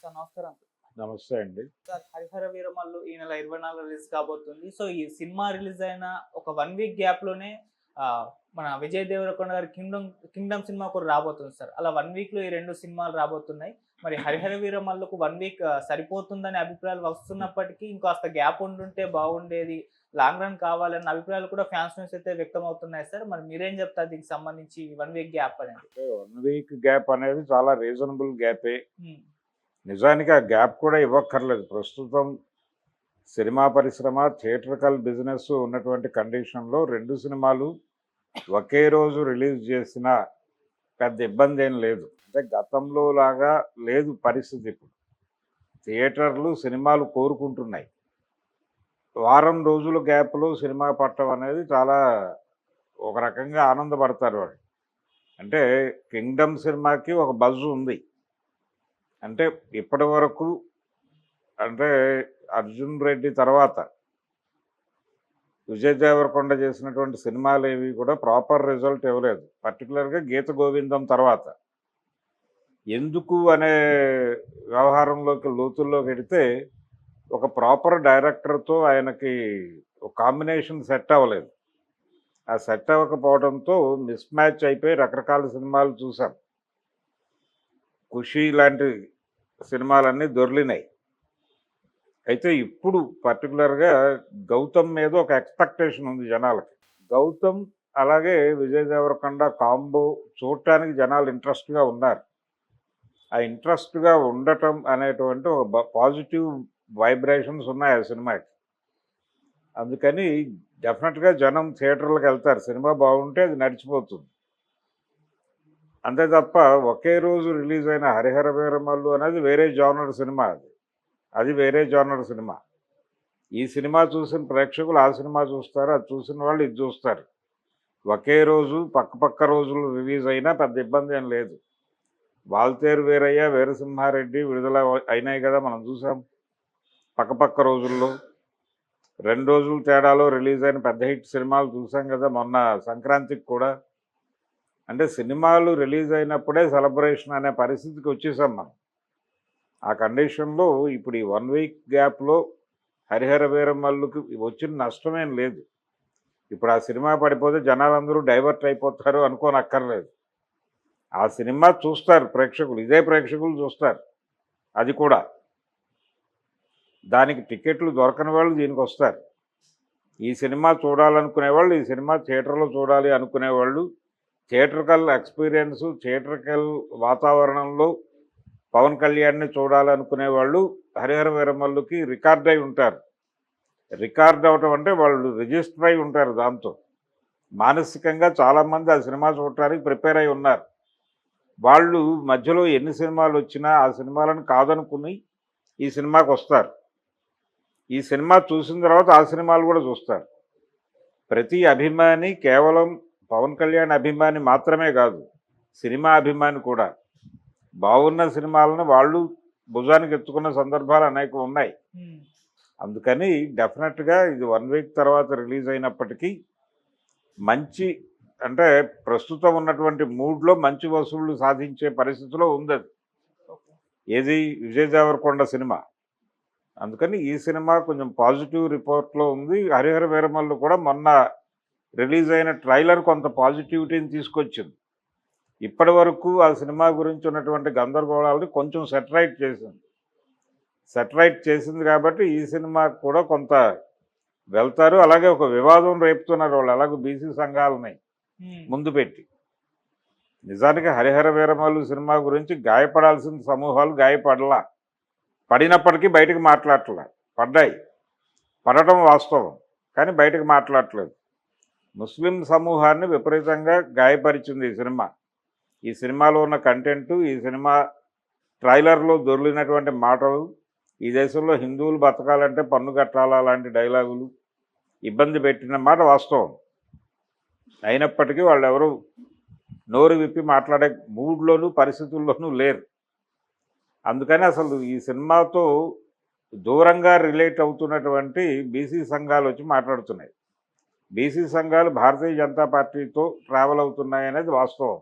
Sir నమస్కారం. నమస్తే అండి. సార్ 'హరిహర వీరమల్లు' ఈ నెల 24 రిలీజ్ కాబోతుంది. సో, ఈ సినిమా రిలీజ్ అయిన ఒక 1 వీక్ గ్యాప్‌లోనే ఆహ్, మన విజయ్ దేవరకొండ గారి 'కింగ్డమ్' సినిమా కూడా రాబోతుంది సార్. అలా 1 వీక్‌లో ఈ 2 సినిమాలు రాబోతున్నాయి. మరి 'హరిహర వీరమల్లు'కు 1 వీక్ సరిపోతుందనే అభిప్రాయాలు వస్తున్నప్పటికీ ఇంకాస్త గ్యాప్ ఉండుంటే బాగుండేది. లాంగ్ రన్ కావాలన్న అభిప్రాయాలు కూడా ఫ్యాన్స్ నుంచి అయితే వ్యక్తమవుతున్నాయి సార్. మరి మీరేం చెప్తారు దీనికి సంబంధించి 1 వీక్ గ్యాప్ అనేది? అంటే 1 వీక్ గ్యాప్ అనేది చాలా రీజనబుల్ గ్యాపే. హ్మ్. నిజానికి ఆ గ్యాప్ కూడా ఇవ్వక్కర్లేదు. ప్రస్తుతం సినిమా పరిశ్రమ, థియేట్రికల్ బిజినెస్ ఉన్నటువంటి కండిషన్‌లో 2 సినిమాలు ఒకే రోజు రిలీజ్ చేసినా పెద్ద ఇబ్బందేం లేదు. అంటే గతంలో లాగా లేదు పరిస్థితి ఇప్పుడు. థియేటర్లు సినిమాలు కోరుకుంటున్నాయి. వారం రోజుల గ్యాప్‌లో సినిమా పడటం అనేది చాలా ఒక రకంగా ఆనందపడతారు వాళ్ళు. అంటే 'కింగ్డమ్' సినిమాకి ఒక బజ్ ఉంది. అంటే ఇప్పటివరకు అంటే 'అర్జున్ రెడ్డి' తర్వాత విజయ్ దేవరకొండ చేసినటువంటి సినిమాలేవి కూడా ప్రాపర్ రిజల్ట్ ఇవ్వలేదు. పర్టికులర్‌గా 'గీత గోవిందం' తర్వాత. ఎందుకు అనే వ్యవహారంలోకి లోతుల్లోకెడితే ఒక ప్రాపర్ డైరెక్టర్‌తో ఆయనకి ఒక కాంబినేషన్ సెట్ అవ్వలేదు. ఆ సెట్ అవ్వకపోవడంతో మిస్ మ్యాచ్ అయిపోయి రకరకాల సినిమాలు చూసాం. 'ఖుషి' లాంటి సినిమాలన్నీ దొర్లినాయి. అయితే ఇప్పుడు పర్టికులర్‌గా 'గౌతమ్' మీద ఒక ఎక్స్‌పెక్టేషన్ ఉంది జనాలకి. 'గౌతమ్' అలాగే విజయ్ దేవరకొండ కాంబో చూడటానికి జనాలు ఇంట్రెస్ట్‌గా ఉన్నారు. ఆ ఇంట్రెస్ట్‌గా ఉండటం అనేటువంటి ఒక పాజిటివ్ వైబ్రేషన్స్ ఉన్నాయి ఆ సినిమాకి. అందుకని డెఫినెట్‌గా జనం థియేటర్‌లకెళ్తారు. సినిమా బాగుంటే అది నడిచిపోతుంది. అంతే తప్ప ఒకే రోజు రిలీజ్ అయిన 'హరిహర వీరమల్లు' అనేది వేరే జోనర్ సినిమా అది. అది వేరే జోనర్ సినిమా. ఈ సినిమా చూసిన ప్రేక్షకులు ఆ సినిమా చూస్తారు. అది చూసిన వాళ్ళు ఇది చూస్తారు. ఒకే రోజు పక్క రోజులు రిలీజ్ అయినా పెద్ద ఇబ్బంది ఏం లేదు. 'వాల్తేరు వీరయ్య', 'వీరసింహారెడ్డి' విడుదల అయినాయి కదా, మనం చూసాం. పక్క రోజుల్లో 2 రోజుల తేడాలో రిలీజ్ అయిన పెద్ద హిట్ సినిమాలు చూసాం కదా మొన్న సంక్రాంతికి కూడా. అంటే సినిమాలు రిలీజ్ అయినప్పుడే సెలబ్రేషన్ అనే పరిస్థితికి వచ్చేసాం మనం. ఆ కండిషన్‌లో ఇప్పుడు ఈ 1 వీక్ గ్యాప్‌లో 'హరిహర వీరమల్లు'కి వచ్చిన నష్టమేం లేదు. ఇప్పుడు ఆ సినిమా పడిపోతే జనాలందరూ డైవర్ట్ అయిపోతారు అనుకోనక్కర్లేదు. ఆ సినిమా చూస్తారు ప్రేక్షకులు. ఇదే ప్రేక్షకులు చూస్తారు. అది కూడా. దానికి టికెట్లు దొరకని వాళ్ళు దీనికొస్తారు. ఈ సినిమా చూడాలనుకునేవాళ్ళు, ఈ సినిమా థియేటర్‌లో చూడాలి అనుకునేవాళ్ళు, థియేట్రికల్ ఎక్స్‌పీరియన్స్, థియేట్రికల్ వాతావరణంలో పవన్ కళ్యాణ్‌ని చూడాలనుకునేవాళ్ళు 'హరిహర వీరమల్లు'కి రికార్డ్ అయి ఉంటారు. రికార్డ్ అవ్వటం అంటే వాళ్ళు రిజిస్టర్ అయి ఉంటారు దాంతో. మానసికంగా చాలామంది ఆ సినిమా చూడటానికి ప్రిపేర్ అయి ఉన్నారు. వాళ్ళు మధ్యలో ఎన్ని సినిమాలొచ్చినా ఆ సినిమాలను కాదనుకుని ఈ సినిమాకొస్తారు. ఈ సినిమా చూసిన తర్వాత ఆ సినిమాలు కూడా చూస్తారు. ప్రతి అభిమాని కేవలం పవన్ కళ్యాణ్ అభిమాని మాత్రమే కాదు, సినిమా అభిమాని కూడా. బాగున్న సినిమాలను వాళ్ళు భుజానికి ఎత్తుకున్న సందర్భాలు అనేకం ఉన్నాయి. హ్మ్. అందుకని డెఫినెట్‌గా ఇది 1 వీక్ తర్వాత రిలీజ్ అయినప్పటికీ మంచి అంటే ప్రస్తుతం ఉన్నటువంటి మూడ్‌లో మంచి వసూళ్లు సాధించే పరిస్థితిలో ఉందది. ఓకే. ఏది విజయ్ దేవరకొండ సినిమా. అందుకని ఈ సినిమా కొంచెం పాజిటివ్ రిపోర్ట్‌లో ఉంది. 'హరిహర వీరమల్లు' కూడా మొన్న రిలీజ్ అయిన ట్రైలర్ కొంత పాజిటివిటీని తీసుకొచ్చింది. ఇప్పటివరకు ఆ సినిమా గురించి ఉన్నటువంటి గందరగోళాలని కొంచెం సెటరైట్ చేసింది కాబట్టి ఈ సినిమాకు కూడా కొంత వెళ్తారు. అలాగే ఒక వివాదం రేపుతున్నారు వాళ్ళు. అలాగే బీసీ సంఘాలని హ్మ్. ముందు పెట్టి. నిజానికి 'హరిహర వీరమల్లు' సినిమా గురించి గాయపడాల్సిన సమూహాలు గాయపడలా. పడినప్పటికీ బయటకు మాట్లాడట్లా. పడ్డాయి. పడటం వాస్తవం. కానీ బయటకు మాట్లాడట్లేదు. ముస్లిం సమూహాన్ని విపరీతంగా గాయపరిచింది ఈ సినిమా. ఈ సినిమాలో ఉన్న కంటెంటు, ఈ సినిమా ట్రైలర్‌లో దొర్లినటువంటి మాటలు, ఈ దేశంలో హిందువులు బతకాలంటే పన్ను కట్టాలా లాంటి డైలాగులు ఇబ్బంది పెట్టిన మాట వాస్తవం. అయినప్పటికీ వాళ్ళెవరూ నోరు విప్పి మాట్లాడే మూడ్‌లోనూ, పరిస్థితుల్లోనూ లేరు. అందుకని అసలు ఈ సినిమాతో దూరంగా రిలేట్ అవుతున్నటువంటి బీసీ సంఘాలు వచ్చి మాట్లాడుతున్నాయి. బీసీ సంఘాలు భారతీయ జనతా పార్టీతో ట్రావెల్ అవుతున్నాయనేది వాస్తవం.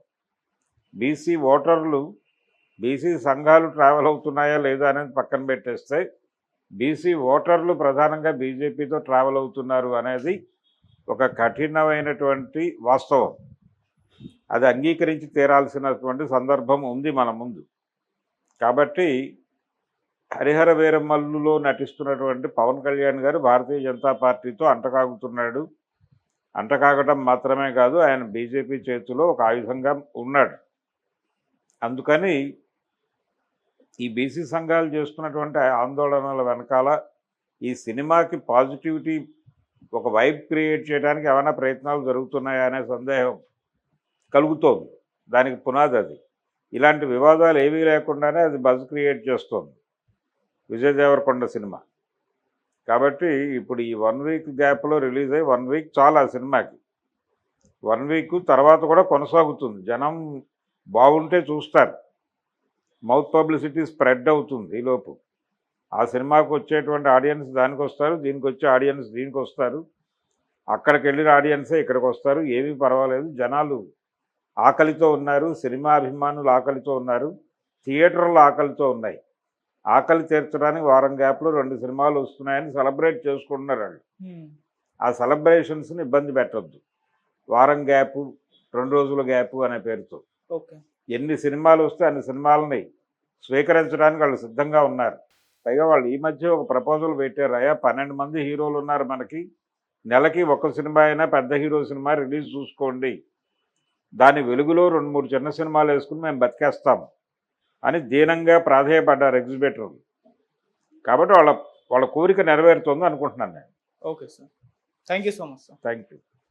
బీసీ ఓటర్లు బీసీ సంఘాలు ట్రావెల్ అవుతున్నాయా లేదా అనేది పక్కన పెట్టేస్తే బీసీ ఓటర్లు ప్రధానంగా బీజేపీతో ట్రావెల్ అవుతున్నారు అనేది ఒక కఠినమైనటువంటి వాస్తవం. అది అంగీకరించి తీరాల్సినటువంటి సందర్భం ఉంది మన ముందు. కాబట్టి హరిహర వీరమల్లులో నటిస్తున్నటువంటి పవన్ కళ్యాణ్ గారు భారతీయ జనతా పార్టీతో అంటకాగుతున్నాడు. అంటకాగటం మాత్రమే కాదు, ఆయన బీజేపీ చేతిలో ఒక ఆయుధంగా ఉన్నాడు. అందుకని ఈ బీసీ సంఘాలు చేస్తున్నటువంటి ఆందోళనల వెనకాల ఈ సినిమాకి పాజిటివిటీ, ఒక వైబ్ క్రియేట్ చేయడానికి ఏమైనా ప్రయత్నాలు జరుగుతున్నాయా అనే సందేహం కలుగుతోంది. దానికి పునాది అది. ఇలాంటి వివాదాలు ఏవీ లేకుండానే అది బజ్ క్రియేట్ చేస్తోంది విజయ్ దేవరకొండ సినిమా. కాబట్టి ఇప్పుడు ఈ 1 వీక్ గ్యాప్లో రిలీజ్ అయ్యి 1 వీక్ చాలా సినిమాకి. 1 వీక్ తర్వాత కూడా కొనసాగుతుంది. జనం బాగుంటే చూస్తారు. మౌత్ పబ్లిసిటీ స్ప్రెడ్ అవుతుంది ఈలోపు. ఆ సినిమాకు వచ్చేటువంటి ఆడియన్స్ దానికి వస్తారు, దీనికి వచ్చే ఆడియన్స్ దీనికి వస్తారు, అక్కడికి వెళ్ళిన ఆడియన్సే ఇక్కడికి వస్తారు. ఏమీ పర్వాలేదు, జనాలు ఆకలితో ఉన్నారు, సినిమా అభిమానులు ఆకలితో ఉన్నారు, థియేటర్లు ఆకలితో ఉన్నాయి. ఆకలి తీర్చడానికి వారం గ్యాప్లో 2 సినిమాలు వస్తున్నాయని సెలబ్రేట్ చేసుకుంటున్నారు వాళ్ళు. ఆ సెలబ్రేషన్స్ని ఇబ్బంది పెట్టద్దు. వారం గ్యాపు, 2 రోజుల గ్యాపు అనే పేరుతో ఎన్ని సినిమాలు వస్తే అన్ని సినిమాలని స్వీకరించడానికి వాళ్ళు సిద్ధంగా ఉన్నారు. పైగా వాళ్ళు ఈ మధ్య ఒక ప్రపోజల్ పెట్టారు, అయ్యా 12 మంది హీరోలు ఉన్నారు మనకి, నెలకి ఒక సినిమా అయినా పెద్ద హీరో సినిమా రిలీజ్ చూసుకోండి, దాని వెలుగులో 2-3 చిన్న సినిమాలు వేసుకుని మేము బతికేస్తాం అని దీనంగా ప్రాధేయపడ్డారు ఎగ్జిబిటర్లు. కాబట్టి వాళ్ళ కోరిక నెరవేరుతుంది అనుకుంటున్నాను నేను. Okay sir, thank you so much sir. Thank you.